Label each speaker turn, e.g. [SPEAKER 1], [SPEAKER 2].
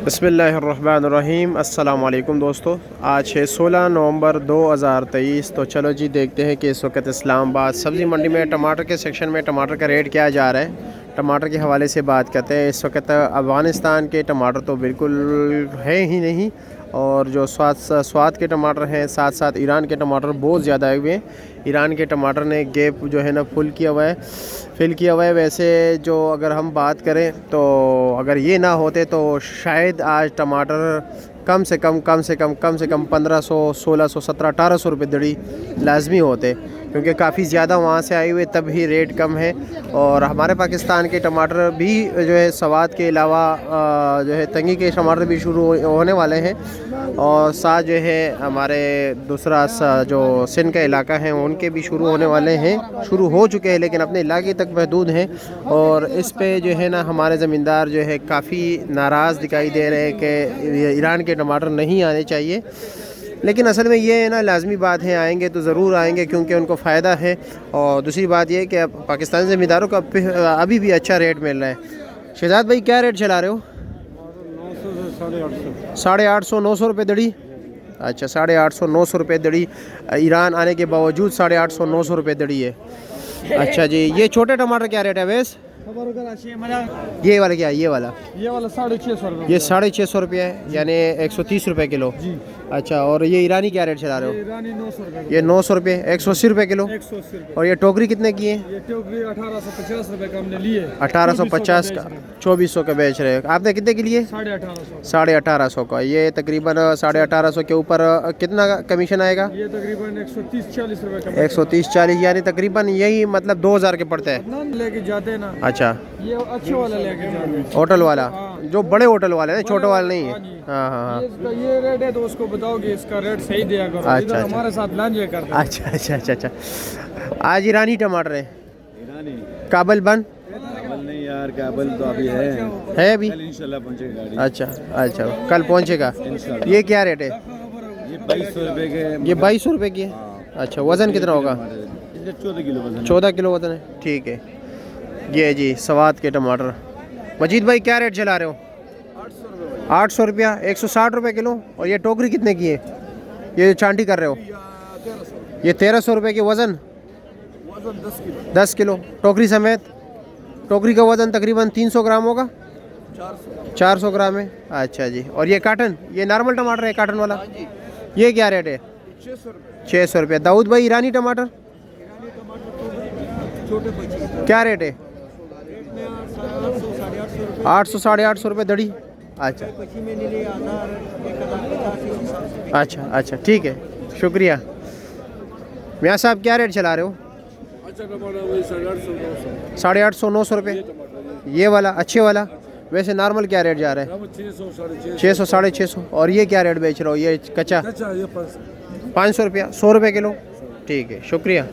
[SPEAKER 1] बिस्मिल्लाहिर्रहमानिर्रहीम। अस्सलाम वालेकुम दोस्तों, आज है 16 नवंबर 2023। तो चलो जी देखते हैं कि इस वक्त इस्लामाबाद सब्ज़ी मंडी में टमाटर के सेक्शन में टमाटर का रेट क्या जा रहा है। टमाटर के हवाले से बात करते हैं। इस वक्त अफ़गानिस्तान के टमाटर तो बिल्कुल है ही नहीं, और जो स्वाद के टमाटर हैं, साथ साथ ईरान के टमाटर बहुत ज़्यादा आए हुए हैं। ईरान के टमाटर ने गैप जो है ना फिल किया हुआ है। वैसे जो अगर हम बात करें तो अगर ये ना होते तो शायद आज टमाटर कम से कम 1500, 1600, 1700, 1800 रुपये दड़ी लाजमी होते, क्योंकि काफ़ी ज़्यादा वहाँ से आए हुए तब ही रेट कम है। और हमारे पाकिस्तान के टमाटर भी जो है स्वाद के अलावा जो है तंगी के टमाटर भी शुरू होने वाले हैं, और साथ जो है हमारे दूसरा जो सिंध का इलाका है उनके भी शुरू होने वाले हैं, शुरू हो चुके हैं लेकिन अपने इलाके तक महदूद हैं। और इस पे जो है ना हमारे ज़मींदार जो है काफ़ी नाराज़ दिखाई दे रहे हैं कि ईरान के टमाटर नहीं आने चाहिए, लेकिन असल में ये है ना लाजमी बात है, आएंगे तो ज़रूर आएंगे क्योंकि उनको फ़ायदा है। और दूसरी बात ये है कि पाकिस्तानी ज़मींदारों का अभी भी अच्छा रेट मिल रहा है। शहजाद भाई क्या रेट चला रहे हो? 850, 900 रुपये दड़ी। अच्छा, 850, 900 रुपये दड़ी। ईरान आने के बावजूद 850, 900 रुपये दड़ी है। अच्छा जी, ये छोटे टमाटर क्या रेट है वैस? ये वाला क्या है? ये वाला
[SPEAKER 2] 650 रुपये।
[SPEAKER 1] ये 650 रुपये है, यानी 130 रुपये किलो। अच्छा, और ये ईरानी क्या रेट चला रहे हो?
[SPEAKER 2] ईरानी 900 रुपये।
[SPEAKER 1] ये 900 रुपये, 180 रुपये किलो।
[SPEAKER 2] 180 रुपये।
[SPEAKER 1] और ये टोकरी कितने की है?
[SPEAKER 2] ये टोकरी 1850 रुपये का हमने लिए।
[SPEAKER 1] 1850 का, 2400 का बेच रहे हैं। आपने कितने के लिए?
[SPEAKER 2] 1850।
[SPEAKER 1] 1850 का। ये तकरीबन 1850 के ऊपर कितना कमीशन आएगा?
[SPEAKER 2] ये तकरीबन 130-40 रुपये का।
[SPEAKER 1] 130-40, यानी तकरीबन यही मतलब 2000 के पड़ते हैं।
[SPEAKER 2] लेके जाते हैं ना।
[SPEAKER 1] अच्छा,
[SPEAKER 2] ये अच्छे वाला लेके जाते हैं,
[SPEAKER 1] होटल वाला, जो बड़े होटल वाले हैं, छोटे वाले नहीं है।
[SPEAKER 2] हाँ।
[SPEAKER 1] हाँ।
[SPEAKER 2] ये रेट है तो उसको बताओ कि इसका रेट सही दिया करो।
[SPEAKER 1] अच्छा,
[SPEAKER 2] हमारे साथ लांजे करते हैं।
[SPEAKER 1] अच्छा। आज ईरानी टमाटर है। काबल बन
[SPEAKER 3] नहीं यार, काबल तो अभी है
[SPEAKER 1] अभी?
[SPEAKER 3] इंशाल्लाह पहुंचेगा गाड़ी।
[SPEAKER 1] अच्छा, कल पहुंचेगा। ये क्या रेट है?
[SPEAKER 3] ये 2200 रुपये के।
[SPEAKER 1] ये 2200 रुपये की है। अच्छा, वज़न कितना होगा?
[SPEAKER 3] 14 किलो वजन।
[SPEAKER 1] 14 किलो वज़न है, ठीक है। ये जी स्वाद के टमाटर। मजीद भाई क्या रेट चला रहे हो? 800 रुपया, 160 रुपये किलो। और ये टोकरी कितने की है? ये चांटी कर रहे हो? ये 1300 रुपये की। वज़न 10 किलो टोकरी समेत। टोकरी का वज़न तकरीबन 300 ग्राम होगा। 400 ग्राम है। अच्छा जी। और ये काटन, ये नॉर्मल टमाटर है काटन वाला, ये क्या रेट है? 600 रुपये। दाऊद भाई ईरानी टमाटर क्या रेट है? 800, 850 रुपये दड़ी। अच्छा, ठीक है, शुक्रिया। मियाँ साहब क्या रेट चला रहे हो? 850, 900 रुपये। ये वाला अच्छे वाला। वैसे नॉर्मल क्या रेट जा रहा है? 600, 650। और ये क्या रेट बेच रहे हो? ये कच्चा 500 रुपया, 100 रुपये किलो। ठीक है, शुक्रिया।